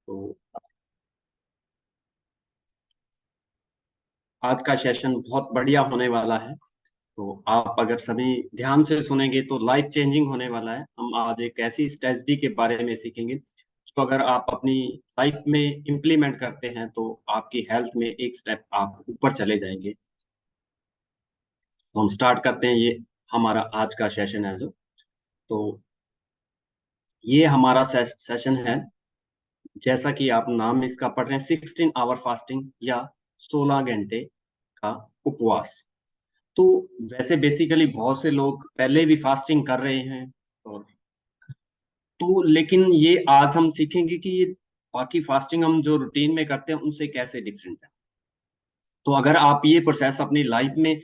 तो आज का सेशन बहुत बढ़िया होने वाला है। तो आप अगर सभी ध्यान से सुनेंगे तो लाइफ चेंजिंग होने वाला है। हम आज एक ऐसी स्ट्रेटजी के बारे में सीखेंगे तो अगर आप अपनी लाइफ में इम्प्लीमेंट करते हैं तो आपकी हेल्थ में एक स्टेप आप ऊपर चले जाएंगे। तो हम स्टार्ट करते हैं। ये हमारा आज का सेशन है जो, तो ये हमारा सेशन है। जैसा कि आप नाम इसका पढ़ रहे हैं, 16 आवर फास्टिंग या 16 घंटे का उपवास। तो वैसे बेसिकली बहुत से लोग पहले भी फास्टिंग कर रहे हैं, और तो लेकिन ये आज हम सीखेंगे कि ये बाकी फास्टिंग हम जो रूटीन में करते हैं उनसे कैसे डिफरेंट है। तो अगर आप ये प्रोसेस अपनी लाइफ में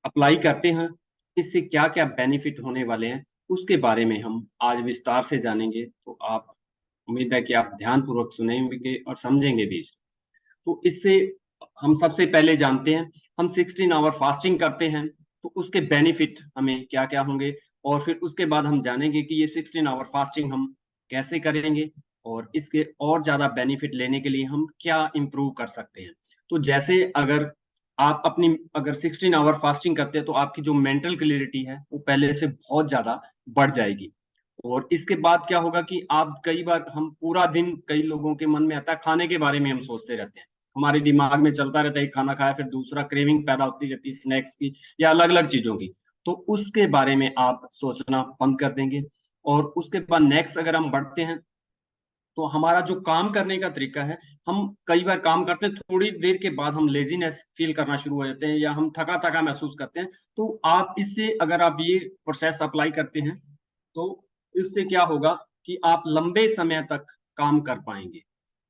अप्लाई करते हैं, इससे क्या क्या बेनिफिट होने वाले हैं उसके बारे में हम आज विस्तार से जानेंगे। तो आप, उम्मीद है कि आप ध्यानपूर्वक सुनेंगे और समझेंगे भी। तो इससे हम सबसे पहले जानते हैं, हम 16 आवर फास्टिंग करते हैं तो उसके बेनिफिट हमें क्या क्या होंगे, और फिर उसके बाद हम जानेंगे कि ये 16 आवर फास्टिंग हम कैसे करेंगे और इसके और ज्यादा बेनिफिट लेने के लिए हम क्या इम्प्रूव कर सकते हैं। तो जैसे अगर आप अपनी अगर 16 आवर फास्टिंग करते हैं तो आपकी जो मेंटल क्लियरिटी है वो पहले से बहुत ज्यादा बढ़ जाएगी। और इसके बाद क्या होगा कि आप कई बार, हम पूरा दिन कई लोगों के मन में आता है खाने के बारे में हम सोचते रहते हैं, हमारे दिमाग में चलता रहता है खाना खाया, फिर दूसरा क्रेविंग पैदा होती रहती है स्नैक्स की या अलग अलग चीजों की। तो उसके बारे में आप सोचना बंद कर देंगे। और उसके बाद नेक्स्ट अगर हम बढ़ते हैं, तो हमारा जो काम करने का तरीका है, हम कई बार काम करते हैं, थोड़ी देर के बाद हम लेजीनेस फील करना शुरू हो जाते हैं या हम थका थका महसूस करते हैं। तो आप इससे अगर आप ये प्रोसेस अप्लाई करते हैं तो इससे क्या होगा कि आप लंबे समय तक काम कर पाएंगे।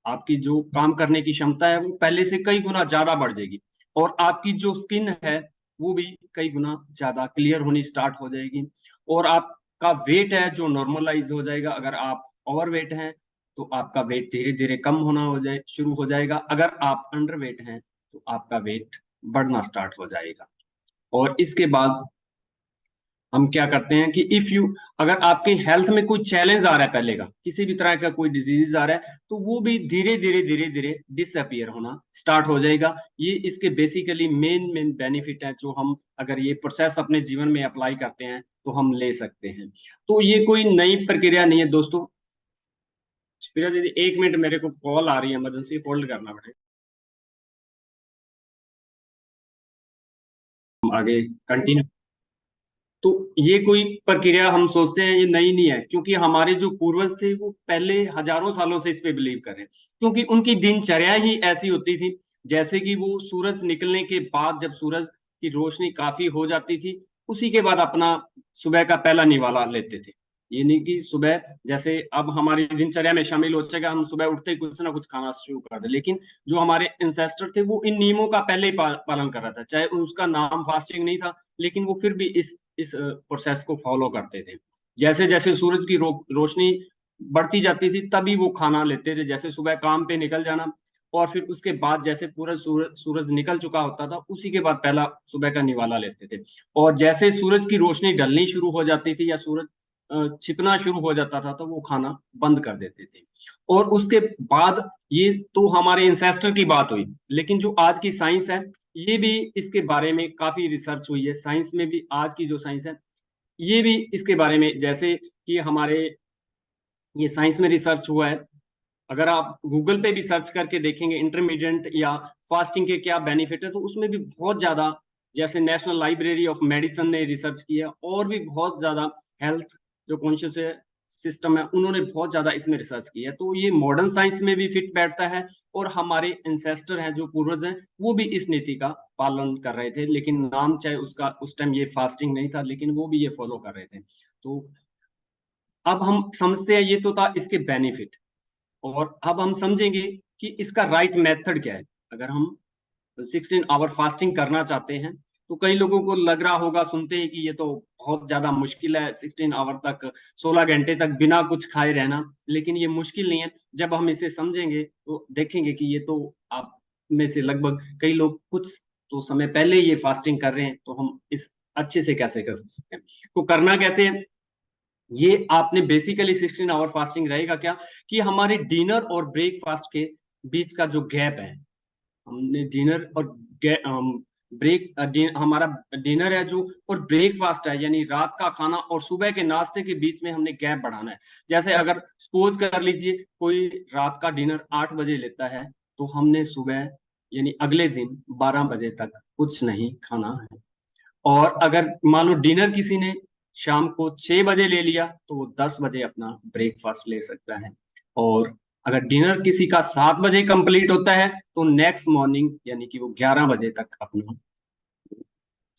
आपकी जो काम करने की क्षमता है वो पहले से कई गुना ज्यादा बढ़ जाएगी, और आपकी जो स्किन है वो भी कई गुना ज्यादा क्लियर होनी स्टार्ट हो जाएगी। और आपका वेट है जो नॉर्मलाइज हो जाएगा। अगर आप ओवर वेट हैं तो आपका वेट धीरे धीरे कम होना हो जाए शुरू हो जाएगा। अगर आप अंडर वेट हैं तो आपका वेट बढ़ना स्टार्ट हो जाएगा। और इसके बाद हम क्या करते हैं कि इफ यू, अगर आपके हेल्थ में कोई चैलेंज आ रहा है, पहले का किसी भी तरह का कोई डिजीज आ रहा है, तो वो भी धीरे धीरे डिसअपियर होना स्टार्ट हो जाएगा। ये इसके बेसिकली मेन मेन बेनिफिट है जो हम अगर ये प्रोसेस अपने जीवन में अप्लाई करते हैं तो हम ले सकते हैं। तो ये कोई नई प्रक्रिया नहीं है दोस्तों। प्रिया दीदी, 1 मिनट, मेरे को कॉल आ रही है, इमरजेंसी, होल्ड करना पड़ेगा। हम आगे कंटिन्यू। तो ये कोई प्रक्रिया हम सोचते हैं ये नई नहीं है, क्योंकि हमारे जो पूर्वज थे वो पहले हजारों सालों से इस पे बिलीव कर रहे हैं, क्योंकि उनकी दिनचर्या ही ऐसी होती थी। जैसे कि वो सूरज निकलने के बाद, जब सूरज की रोशनी काफी हो जाती थी, उसी के बाद अपना सुबह का पहला निवाला लेते थे। ये नहीं कि सुबह जैसे अब हमारी दिनचर्या में शामिल हो जाएगा, हम सुबह उठते ही कुछ ना कुछ खाना शुरू कर दे, लेकिन जो हमारे इंसेस्टर थे वो इन नियमों का पहले ही पालन कर रहा था, चाहे उसका नाम फास्टिंग नहीं था, लेकिन वो फिर भी इस प्रोसेस को फॉलो करते थे। जैसे जैसे सूरज की रोशनी बढ़ती जाती थी तभी वो खाना लेते थे। जैसे सुबह काम पे निकल जाना, और फिर उसके बाद जैसे पूरा सूरज निकल चुका होता था उसी के बाद पहला सुबह का निवाला लेते थे। और जैसे सूरज की रोशनी ढलनी शुरू हो जाती थी या सूरज छिपना शुरू हो जाता था तो वो खाना बंद कर देते थे। और उसके बाद, ये तो हमारे इंसेस्टर की बात हुई, लेकिन जो आज की साइंस है, ये भी इसके बारे में काफी रिसर्च हुई है। साइंस में भी आज की जो साइंस है ये भी इसके बारे में, जैसे कि हमारे ये साइंस में रिसर्च हुआ है। अगर आप गूगल पे भी सर्च करके देखेंगे इंटरमीडिएट या फास्टिंग के क्या बेनिफिट है, तो उसमें भी बहुत ज्यादा, जैसे नेशनल लाइब्रेरी ऑफ मेडिसिन ने रिसर्च किया, और भी बहुत ज्यादा हेल्थ जो कॉन्शियस सिस्टम है उन्होंने बहुत ज्यादा इसमें रिसर्च किया है। तो ये मॉडर्न साइंस में भी फिट बैठता है। और हमारे इंसेस्टर हैं जो पूर्वज हैं वो भी इस नीति का पालन कर रहे थे, लेकिन नाम चाहे उसका उस टाइम ये फास्टिंग नहीं था, लेकिन वो भी ये फॉलो कर रहे थे। तो अब हम समझते हैं, ये तो था इसके बेनिफिट। और अब हम समझेंगे कि इसका राइट मेथड क्या है। अगर हम 16 आवर फास्टिंग करना चाहते हैं, तो कई लोगों को लग रहा होगा सुनते ही कि ये तो बहुत ज्यादा मुश्किल है, 16 आवर तक, 16 घंटे तक बिना कुछ खाए रहना। लेकिन ये मुश्किल नहीं है। जब हम इसे समझेंगे तो देखेंगे कि ये तो आप में से लगभग कई लोग कुछ तो समय पहले ये फास्टिंग कर रहे हैं, तो हम इस अच्छे से कैसे कर सकते हैं। तो करना कैसे है, ये आपने बेसिकली 16 आवर फास्टिंग रहेगा क्या, कि हमारे डिनर और ब्रेकफास्ट के बीच का जो गैप है, हमने डिनर और हमारा डिनर है जो, और ब्रेकफास्ट है यानी रात का खाना और सुबह के नाश्ते के बीच में हमने गैप बढ़ाना है। जैसे अगर सपोज कर लीजिए कोई रात का डिनर 8 बजे लेता है, तो हमने सुबह यानी अगले दिन 12 बजे तक कुछ नहीं खाना है। और अगर मान लो डिनर किसी ने शाम को 6 बजे ले लिया, तो वो 10 बजे अपना ब्रेकफास्ट ले सकता है। और अगर डिनर किसी का 7 बजे कंप्लीट होता है, तो नेक्स्ट मॉर्निंग यानी कि वो 11 बजे तक अपना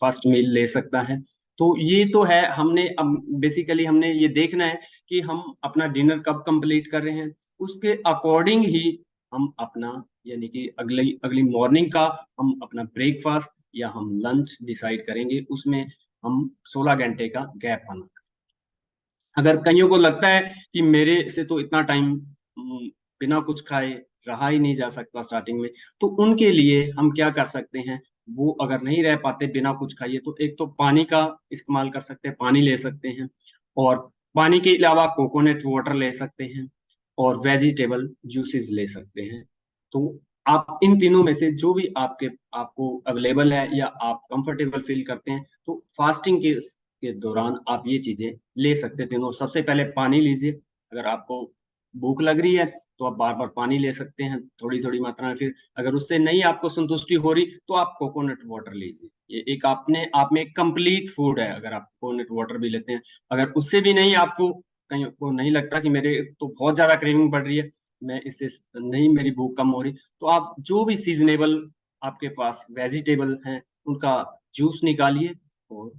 फर्स्ट मील ले सकता है। तो ये तो है, हमने अब बेसिकली हमने ये देखना है कि हम अपना डिनर कब कंप्लीट कर रहे हैं, उसके अकॉर्डिंग ही हम अपना यानी कि अगली अगली मॉर्निंग का हम अपना ब्रेकफास्ट या हम लंच डिसाइड करेंगे। उसमें हम 16 घंटे का गैप बना। अगर कईयों को लगता है कि मेरे से तो इतना टाइम बिना कुछ खाए रहा ही नहीं जा सकता स्टार्टिंग में, तो उनके लिए हम क्या कर सकते हैं, वो अगर नहीं रह पाते बिना कुछ खाइए, तो एक तो पानी का इस्तेमाल कर सकते हैं, पानी ले सकते हैं। और पानी के अलावा कोकोनट वाटर ले सकते हैं, और वेजिटेबल जूसेस ले सकते हैं। तो आप इन तीनों में से जो भी आपको अवेलेबल है या आप कंफर्टेबल फील करते हैं, तो फास्टिंग के दौरान आप ये चीजें ले सकते हैं तीनों। सबसे पहले पानी लीजिए। अगर आपको भूख लग रही है, तो आप बार बार पानी ले सकते हैं थोड़ी थोड़ी मात्रा में। फिर अगर उससे नहीं आपको संतुष्टि हो रही, तो आप कोकोनट वाटर लीजिए। ये एक आपने आप में कंप्लीट फूड है अगर आप कोकोनट वाटर भी लेते हैं। अगर उससे भी नहीं, आपको कहीं को नहीं लगता कि मेरे तो बहुत ज्यादा क्रेविंग बढ़ रही है, मैं इससे नहीं, मेरी भूख कम हो रही, तो आप जो भी सीजनेबल आपके पास वेजिटेबल हैं उनका जूस निकालिए और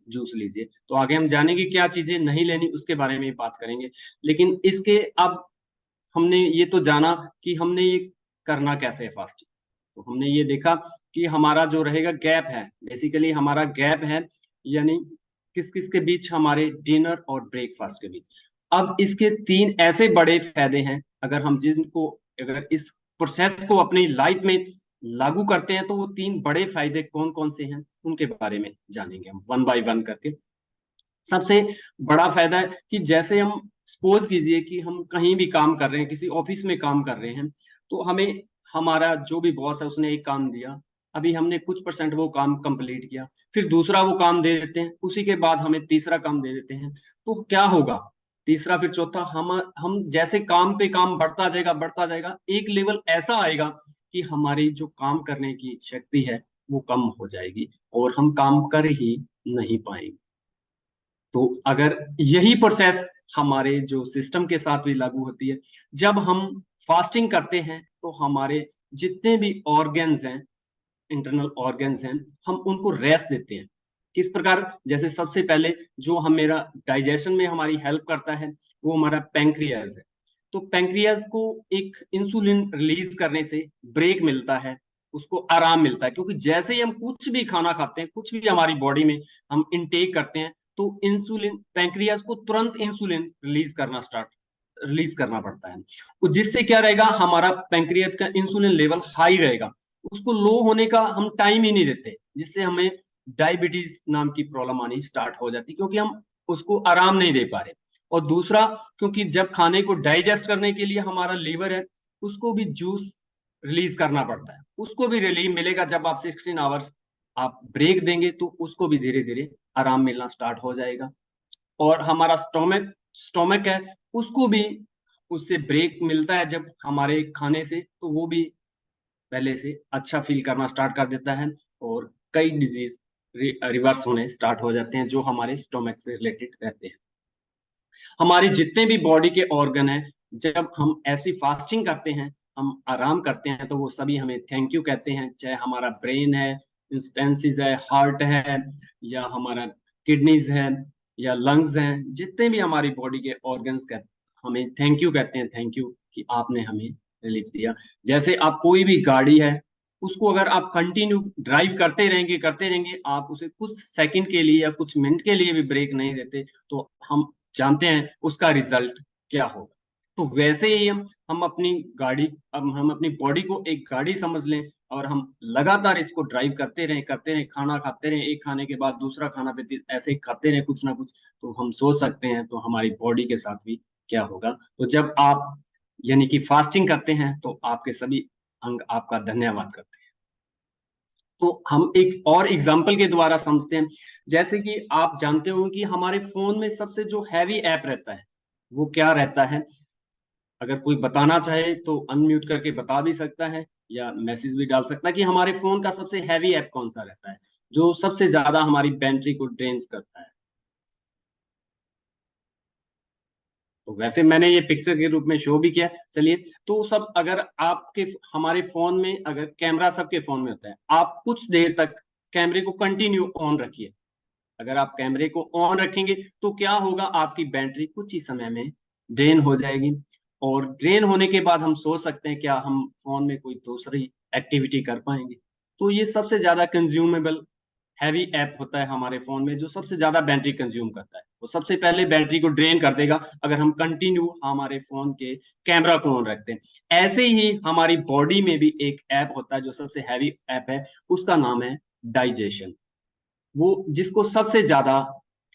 जूस लीजिए। तो आगे हम जानेंगे क्या चीजें नहीं लेनी, उसके बारे में बात करेंगे। लेकिन इसके अब हमने ये तो जाना कि हमने ये करना कैसे है फास्टिंग। तो हमने ये देखा कि हमारा जो रहेगा गैप है, बेसिकली हमारा गैप है यानी किस किस के बीच, हमारे डिनर और ब्रेकफास्ट के बीच। अब इसके तीन ऐसे बड़े फायदे हैं, अगर हम जिनको अगर इस प्रोसेस को अपनी लाइफ में लागू करते हैं, तो वो तीन बड़े फायदे कौन कौन से हैं उनके बारे में जानेंगे हम वन बाय वन करके। सबसे बड़ा फायदा है कि जैसे हम सपोज कीजिए कि हम कहीं भी काम कर रहे हैं, किसी ऑफिस में काम कर रहे हैं, तो हमें हमारा जो भी बॉस है उसने एक काम दिया, अभी हमने कुछ परसेंट वो काम कंप्लीट किया, फिर दूसरा वो काम दे देते हैं, उसी के बाद हमें तीसरा काम दे देते हैं। तो क्या होगा, तीसरा फिर चौथा, हम जैसे काम पे काम बढ़ता जाएगा, एक लेवल ऐसा आएगा कि हमारी जो काम करने की शक्ति है वो कम हो जाएगी और हम काम कर ही नहीं पाएंगे। तो अगर यही प्रोसेस हमारे जो सिस्टम के साथ भी लागू होती है, जब हम फास्टिंग करते हैं, तो हमारे जितने भी ऑर्गन्स हैं, इंटरनल ऑर्गन्स हैं, हम उनको रेस्ट देते हैं। किस प्रकार, जैसे सबसे पहले जो हम मेरा डाइजेशन में हमारी हेल्प करता है, वो हमारा पैंक्रियाज है। तो पैंक्रियाज को एक इंसुलिन रिलीज करने से ब्रेक मिलता है, उसको आराम मिलता है, क्योंकि जैसे ही हम कुछ भी खाना खाते हैं, कुछ भी हमारी बॉडी में हम इनटेक करते हैं, तो इंसुलिन, पैंक्रियाज को तुरंत इंसुलिन रिलीज करना पड़ता है। तो जिससे क्या रहेगा, हमारा पैंक्रियाज का इंसुलिन लेवल हाई रहेगा, उसको लो होने का हम टाइम ही नहीं देते, जिससे हमें डायबिटीज नाम की प्रॉब्लम आनी स्टार्ट हो जाती, क्योंकि हम उसको आराम नहीं दे पा रहे। और दूसरा, क्योंकि जब खाने को डाइजेस्ट करने के लिए हमारा लीवर है, उसको भी जूस रिलीज करना पड़ता है, उसको भी रिलीफ मिलेगा जब आप 16 आवर्स आप ब्रेक देंगे, तो उसको भी धीरे धीरे आराम मिलना स्टार्ट हो जाएगा। और हमारा स्टोमक स्टोमक है, उसको भी उससे ब्रेक मिलता है जब हमारे खाने से, तो वो भी पहले से अच्छा फील करना स्टार्ट कर देता है, और कई डिजीज रिवर्स होने स्टार्ट हो जाते हैं जो हमारे स्टोमक से रिलेटेड रहते हैं। हमारे जितने भी बॉडी के ऑर्गन हैं, जब हम ऐसी फास्टिंग करते हैं, हम आराम करते हैं, तो वो सभी हमें थैंक यू कहते हैं। चाहे हमारा ब्रेन है, इंस्टेंसिस है, हार्ट है, या हमारा किडनीज है, या लंग्स हैं, जितने भी हमारी बॉडी के ऑर्गन्स का हमें थैंक यू कहते हैं, थैंक यू कि आपने हमें रिलीफ दिया। जैसे आप कोई भी गाड़ी है, उसको अगर आप कंटिन्यू ड्राइव करते रहेंगे, आप उसे कुछ सेकंड के लिए या कुछ मिनट के लिए भी ब्रेक नहीं देते, तो हम जानते हैं उसका रिजल्ट क्या होगा। तो वैसे ही हम अपनी गाड़ी, अब हम अपनी बॉडी को एक गाड़ी समझ लें, और हम लगातार इसको ड्राइव करते रहे, खाना खाते रहे, एक खाने के बाद दूसरा खाना, फिर ऐसे ही खाते रहे कुछ ना कुछ, तो हम सोच सकते हैं तो हमारी बॉडी के साथ भी क्या होगा। तो जब आप यानी कि फास्टिंग करते हैं तो आपके सभी अंग आपका धन्यवाद करते हैं। तो हम एक और एग्जाम्पल के द्वारा समझते हैं। जैसे कि आप जानते हो कि हमारे फोन में सबसे जो हैवी ऐप रहता है वो क्या रहता है? अगर कोई बताना चाहे तो अनम्यूट करके बता भी सकता है या मैसेज भी डाल सकता है कि हमारे फोन का सबसे हैवी ऐप कौन सा रहता है, जो सबसे ज्यादा हमारी बैटरी को ड्रेन करता है। तो वैसे मैंने ये पिक्चर के रूप में शो भी किया। चलिए, तो सब अगर आपके हमारे फोन में अगर कैमरा सबके फोन में होता है, आप कुछ देर तक कैमरे को कंटिन्यू ऑन रखिए। अगर आप कैमरे को ऑन रखेंगे तो क्या होगा, आपकी बैटरी कुछ ही समय में ड्रेन हो जाएगी। और ड्रेन होने के बाद हम सोच सकते हैं क्या हम फोन में कोई दूसरी एक्टिविटी कर पाएंगे। तो ये सबसे ज्यादा कंज्यूमेबल हैवी ऐप होता है हमारे फोन में, जो सबसे ज्यादा बैटरी कंज्यूम करता है। वो सबसे पहले बैटरी को ड्रेन कर देगा अगर हम कंटिन्यू हमारे फोन के कैमरा को ऑन रखते हैं। ऐसे ही हमारी बॉडी में भी एक ऐप होता है जो सबसे हैवी ऐप है, उसका नाम है डाइजेशन। वो जिसको सबसे ज्यादा,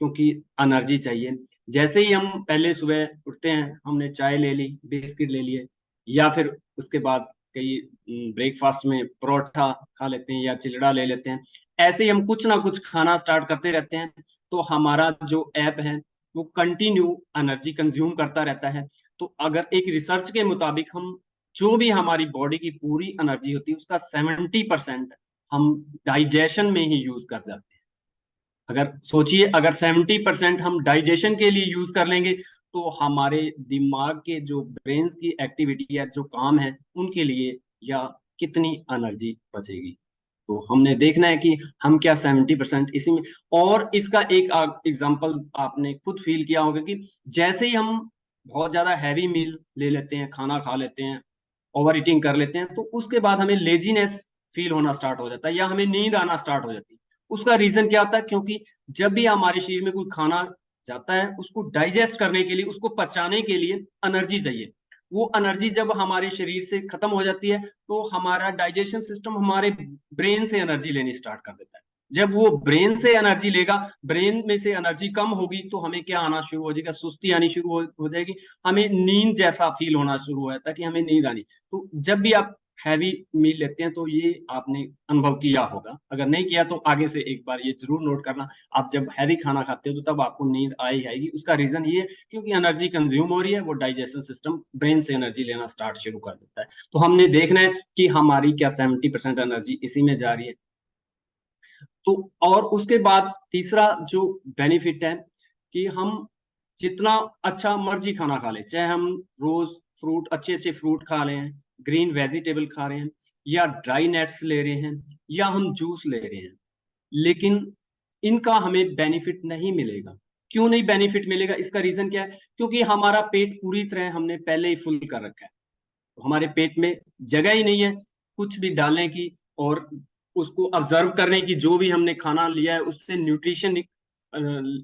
क्योंकि एनर्जी चाहिए। जैसे ही हम पहले सुबह उठते हैं, हमने चाय ले ली, बिस्किट ले लिए, या फिर उसके बाद कई ब्रेकफास्ट में परोठा खा लेते हैं या चिलड़ा ले लेते हैं। ऐसे ही हम कुछ ना कुछ खाना स्टार्ट करते रहते हैं, तो हमारा जो ऐप है वो कंटिन्यू एनर्जी कंज्यूम करता रहता है। तो अगर एक रिसर्च के मुताबिक हम जो भी हमारी बॉडी की पूरी एनर्जी होती है उसका 70% हम डाइजेशन में ही यूज कर जाते हैं। अगर सोचिए, अगर 70% हम डाइजेशन के लिए यूज कर लेंगे तो हमारे दिमाग के जो ब्रेन्स की एक्टिविटी या जो काम है उनके लिए या कितनी एनर्जी बचेगी। तो हमने देखना है कि हम क्या 70% इसी में। और इसका एक एग्जांपल आपने खुद फील किया होगा कि जैसे ही हम बहुत ज्यादा हैवी मील ले लेते हैं, खाना खा लेते हैं, ओवर ईटिंग कर लेते हैं, तो उसके बाद हमें लेजीनेस फील होना स्टार्ट हो जाता है या हमें नींद आना स्टार्ट हो जाती है। उसका रीजन क्या होता है? क्योंकि जब भी हमारे शरीर में कोई खाना जाता है, उसको डाइजेस्ट करने के लिए, उसको पचाने के लिए एनर्जी चाहिए। वो एनर्जी जब हमारे शरीर से खत्म हो जाती है तो हमारा डाइजेशन सिस्टम हमारे ब्रेन से एनर्जी लेनी स्टार्ट कर देता है। जब वो ब्रेन से एनर्जी लेगा, ब्रेन में से एनर्जी कम होगी तो हमें क्या आना शुरू हो जाएगा? सुस्ती आनी शुरू हो जाएगी। हमें नींद जैसा फील होना शुरू हो जाता है कि हमें नींद आनी। तो जब भी आप हैवी मील लेते हैं तो ये आपने अनुभव किया होगा। अगर नहीं किया तो आगे से एक बार ये जरूर नोट करना। आप जब हैवी खाना खाते हो तो तब आपको नींद आएगी। उसका रीजन ये है क्योंकि एनर्जी कंज्यूम हो रही है, वो डाइजेशन सिस्टम ब्रेन से एनर्जी लेना स्टार्ट शुरू कर देता है। तो हमने देखना है कि हमारी क्या 70% एनर्जी इसी में जा रही है। तो और उसके बाद तीसरा जो बेनिफिट है कि हम जितना अच्छा मर्जी खाना खा लें, चाहे हम रोज फ्रूट, अच्छे अच्छे फ्रूट खा रहे हैं, ग्रीन वेजिटेबल खा रहे हैं, या ड्राई नट्स ले रहे हैं, या हम जूस ले रहे हैं, लेकिन इनका हमें बेनिफिट नहीं मिलेगा। क्यों नहीं बेनिफिट मिलेगा? इसका रीजन क्या है? क्योंकि हमारा पेट पूरी तरह हमने पहले ही फुल कर रखा है। तो हमारे पेट में जगह ही नहीं है कुछ भी डालने की, और उसको ऑब्जर्व करने की, जो भी हमने खाना लिया है उससे न्यूट्रिशन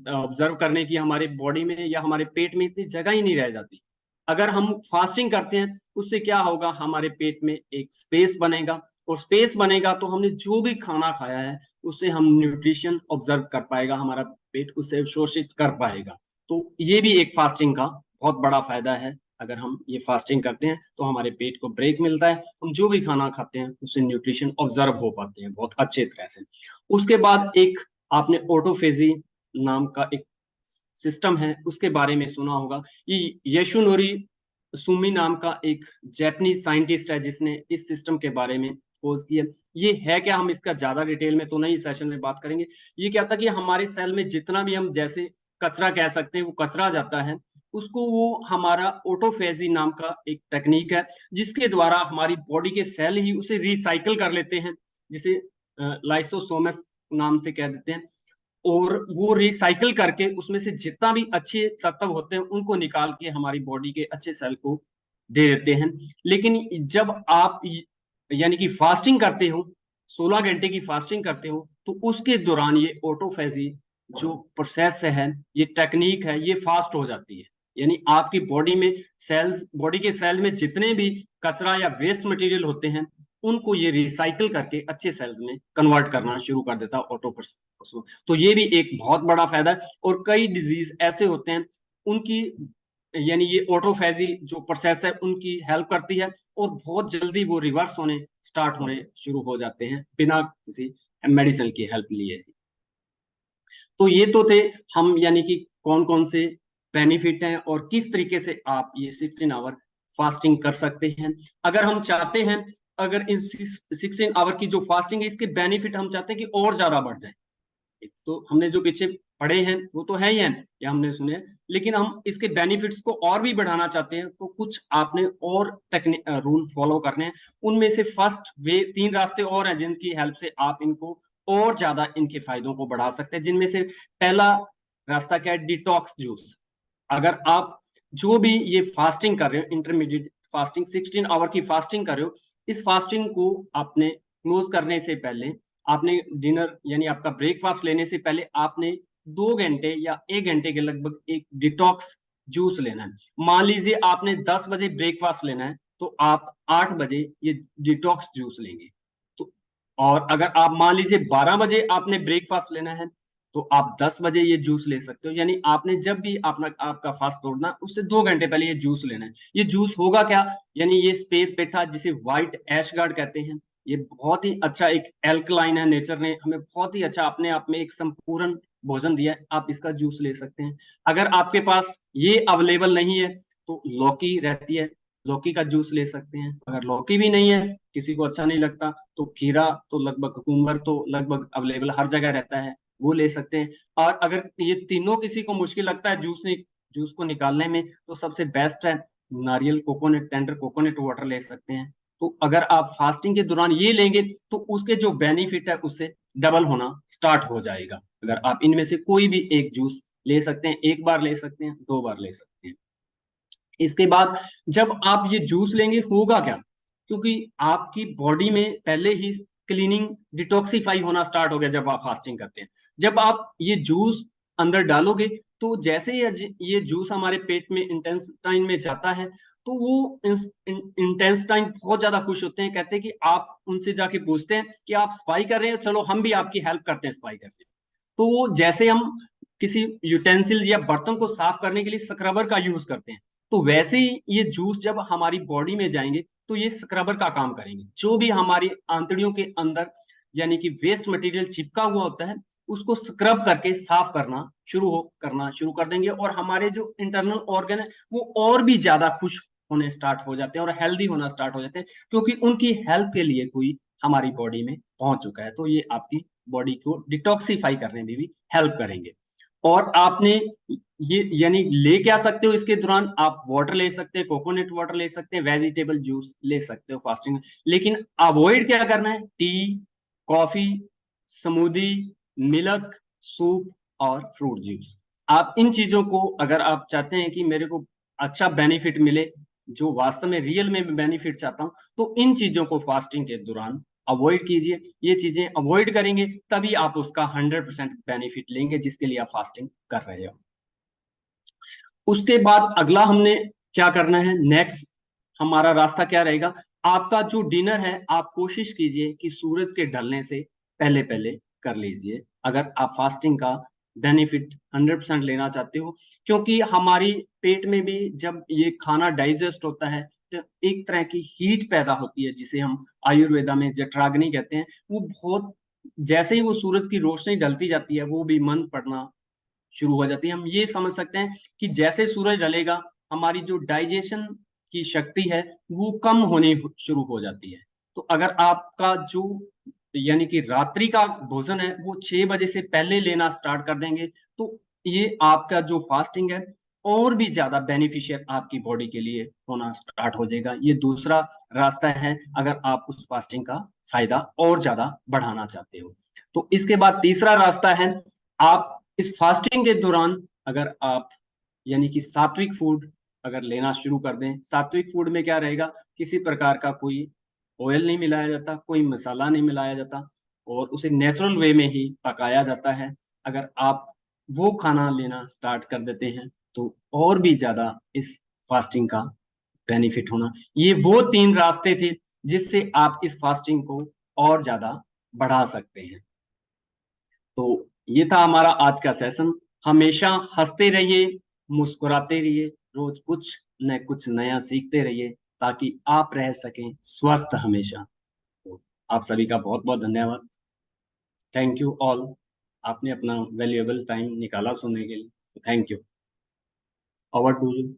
ऑब्जर्व करने की हमारे बॉडी में या हमारे पेट में इतनी जगह ही नहीं रह जाती। अगर हम फास्टिंग करते हैं उससे क्या होगा, हमारे पेट में एक स्पेस बनेगा, और स्पेस बनेगा तो हमने जो भी खाना खाया है उससे हम न्यूट्रिशन ऑब्जर्व कर पाएगा, हमारा पेट उससे शोषित कर पाएगा। तो ये भी एक फास्टिंग का बहुत बड़ा फायदा है। अगर हम ये फास्टिंग करते हैं तो हमारे पेट को ब्रेक मिलता है, हम जो भी खाना खाते हैं उससे न्यूट्रिशन ऑब्जर्व हो पाते हैं बहुत अच्छे तरह से। उसके बाद एक आपने ऑटोफेजी नाम का एक सिस्टम है, उसके बारे में सुना होगा। ये यशुनोरी सुमी नाम का एक जैपनीज साइंटिस्ट है जिसने इस सिस्टम के बारे में खोज किया। ये है क्या, हम इसका ज्यादा डिटेल में तो नहीं सेशन में बात करेंगे। ये क्या था कि हमारे सेल में जितना भी हम जैसे कचरा कह सकते हैं, वो कचरा जाता है, उसको वो हमारा ऑटोफेजी नाम का एक टेक्निक है जिसके द्वारा हमारी बॉडी के सेल ही उसे रिसाइकल कर लेते हैं, जिसे लाइसोसोमस नाम से कह देते हैं। और वो रिसाइकल करके उसमें से जितना भी अच्छे तत्व होते हैं उनको निकाल के हमारी बॉडी के अच्छे सेल को दे देते हैं। लेकिन जब आप यानी कि फास्टिंग करते हो, 16 घंटे की फास्टिंग करते हो, तो उसके दौरान ये ऑटोफेजी जो प्रोसेस है, ये टेक्निक है, ये फास्ट हो जाती है। यानी आपकी बॉडी में सेल्स, बॉडी के सेल में जितने भी कचरा या वेस्ट मटेरियल होते हैं उनको ये रिसाइकल करके अच्छे सेल्स में कन्वर्ट करना शुरू कर देता है ऑटोफेज। तो ये भी एक बहुत बड़ा फायदा है। और कई डिजीज ऐसे होते हैं उनकी, यानी ये ऑटोफेजी जो प्रोसेस है उनकी हेल्प करती है, और बहुत जल्दी वो रिवर्स होने स्टार्ट होने शुरू हो जाते हैं बिना किसी मेडिसिन की हेल्प लिए। तो ये तो थे हम, यानी कि कौन कौन से बेनिफिट हैं और किस तरीके से आप ये 16 आवर फास्टिंग कर सकते हैं। अगर हम चाहते हैं, अगर इस 16 आवर की जो फास्टिंग है इसके बेनिफिट हम चाहते हैं कि और ज्यादा बढ़ जाए, एक तो हमने जो पीछे पढ़े हैं वो तो है ही है या हमने सुने हैं, लेकिन हम इसके बेनिफिट्स को और भी बढ़ाना चाहते हैं, तो कुछ आपने और टेक्निक रूल फॉलो करने हैं। उनमें से फर्स्ट वे 3 रास्ते और हैं जिनकी हेल्प से आप इनको और ज्यादा इनके फायदों को बढ़ा सकते हैं। जिनमें से पहला रास्ता क्या है, डिटॉक्स जूस। अगर आप जो भी ये फास्टिंग कर रहे हो, इंटरमीडिएट फास्टिंग 16 आवर की फास्टिंग कर रहे हो, इस फास्टिंग को आपने क्लोज करने से पहले, आपने डिनर यानी आपका ब्रेकफास्ट लेने से पहले आपने 2 घंटे या 1 घंटे के लगभग एक डिटॉक्स जूस लेना है। मान लीजिए आपने 10 बजे ब्रेकफास्ट लेना है, तो आप 8 बजे ये डिटॉक्स जूस लेंगे। तो और अगर आप मान लीजिए 12 बजे आपने ब्रेकफास्ट लेना है, तो आप 10 बजे ये जूस ले सकते हो। यानी आपने जब भी अपना आपका फास्ट तोड़ना उससे 2 घंटे पहले ये जूस लेना है। ये जूस होगा क्या, यानी ये स्पेस पेठा जिसे व्हाइट ऐश गार्ड कहते हैं, ये बहुत ही अच्छा एक एल्कलाइन है। नेचर ने हमें बहुत ही अच्छा अपने आप में एक संपूर्ण भोजन दिया है, आप इसका जूस ले सकते हैं। अगर आपके पास ये अवेलेबल नहीं है तो लौकी रहती है, लौकी का जूस ले सकते हैं। अगर लौकी भी नहीं है, किसी को अच्छा नहीं लगता, तो खीरा तो लगभग, कुकुम्बर तो लगभग अवेलेबल हर जगह रहता है, वो ले सकते हैं। और अगर ये तीनों किसी को मुश्किल लगता है जूस को निकालने में, तो सबसे बेस्ट है नारियल कोकोनट, टेंडर कोकोनट वाटर ले सकते हैं। तो अगर आप फास्टिंग के दौरान ये लेंगे तो उसके जो बेनिफिट है उससे डबल होना स्टार्ट हो जाएगा। अगर आप इनमें से कोई भी एक जूस ले सकते हैं, एक बार ले सकते हैं, 2 बार ले सकते हैं। इसके बाद जब आप ये जूस लेंगे होगा क्या, क्योंकि आपकी बॉडी में पहले ही क्लीनिंग, डिटॉक्सिफाई होना स्टार्ट हो गया जब आप फास्टिंग करते हैं। जब आप ये जूस अंदर डालोगे, तो जैसे ही ये जूस हमारे पेट में, इंटेस्टाइन में जाता है, तो वो इंटेस्टाइन बहुत ज्यादा खुश होते हैं, कहते हैं कि आप उनसे जाके पूछते हैं कि आप सफाई कर रहे हैं, चलो हम भी आपकी हेल्प करते हैं सफाई करने में। तो जैसे हम किसी यूटेंसिल या बर्तन को साफ करने के लिए स्क्रबर का यूज करते हैं, तो वैसे ही ये जूस जब हमारी बॉडी में जाएंगे तो ये स्क्रबर का काम करेंगे। जो भी हमारी आंतड़ियों के अंदर यानी कि वेस्ट मटेरियल चिपका हुआ होता है, उसको स्क्रब करके साफ करना शुरू कर देंगे, और हमारे जो इंटरनल ऑर्गन है वो और भी ज्यादा खुश होने स्टार्ट हो जाते हैं और हेल्दी होना स्टार्ट हो जाते हैं, क्योंकि उनकी हेल्प के लिए कोई हमारी बॉडी में पहुंच चुका है। तो ये आपकी बॉडी को डिटॉक्सिफाई करने में भी हेल्प करेंगे। और आपने ये यानी ले क्या सकते हो, इसके दौरान आप वाटर ले सकते हैं, कोकोनट वाटर ले सकते हैं, वेजिटेबल जूस ले सकते हो फास्टिंग में। लेकिन अवॉइड क्या करना है, T, coffee, smoothie, milk, soup और फ्रूट जूस। आप इन चीजों को, अगर आप चाहते हैं कि मेरे को अच्छा बेनिफिट मिले, जो वास्तव में रियल में बेनिफिट चाहता हूं, तो इन चीजों को फास्टिंग के दौरान अवॉइड कीजिए। ये चीजें अवॉइड करेंगे तभी आप उसका 100% बेनिफिट लेंगे जिसके लिए आप फास्टिंग कर रहे हो। उसके बाद अगला हमने क्या करना है, नेक्स्ट हमारा रास्ता क्या रहेगा। आपका जो डिनर है, आप कोशिश कीजिए कि सूरज के ढलने से पहले पहले कर लीजिए, अगर आप फास्टिंग का बेनिफिट 100% लेना चाहते हो। क्योंकि हमारी पेट में भी जब ये खाना डाइजेस्ट होता है, तो एक तरह की हीट पैदा होती है जिसे हम आयुर्वेदा में जठराग्नि कहते हैं। वो बहुत, जैसे ही वो सूरज की रोशनी ढलती जाती है, वो भी मंद पड़ना शुरू हो जाती है। हम ये समझ सकते हैं कि जैसे सूरज ढलेगा, हमारी जो डाइजेशन की शक्ति है वो कम होनी शुरू हो जाती है। तो अगर आपका जो यानी कि रात्रि का भोजन है वो 6 बजे से पहले लेना स्टार्ट कर देंगे, तो ये आपका जो फास्टिंग है और भी ज्यादा बेनिफिशियल आपकी बॉडी के लिए होना स्टार्ट हो जाएगा। ये दूसरा रास्ता है अगर आप उस फास्टिंग का फायदा और ज्यादा बढ़ाना चाहते हो। तो इसके बाद तीसरा रास्ता है, आप इस फास्टिंग के दौरान अगर आप यानी कि सात्विक फूड अगर लेना शुरू कर दें। सात्विक फूड में क्या रहेगा, किसी प्रकार का कोई ऑयल नहीं मिलाया जाता, कोई मसाला नहीं मिलाया जाता, और उसे नेचुरल वे में ही पकाया जाता है। अगर आप वो खाना लेना स्टार्ट कर देते हैं, तो और भी ज्यादा इस फास्टिंग का बेनिफिट होना। ये वो 3 रास्ते थे जिससे आप इस फास्टिंग को और ज्यादा बढ़ा सकते हैं। तो ये था हमारा आज का सेशन। हमेशा हंसते रहिए, मुस्कुराते रहिए, रोज कुछ न कुछ नया सीखते रहिए, ताकि आप रह सकें स्वस्थ हमेशा। तो आप सभी का बहुत बहुत धन्यवाद। Thank you all. आपने अपना वैल्यूएबल टाइम निकाला सुनने के लिए, thank you. Over to you.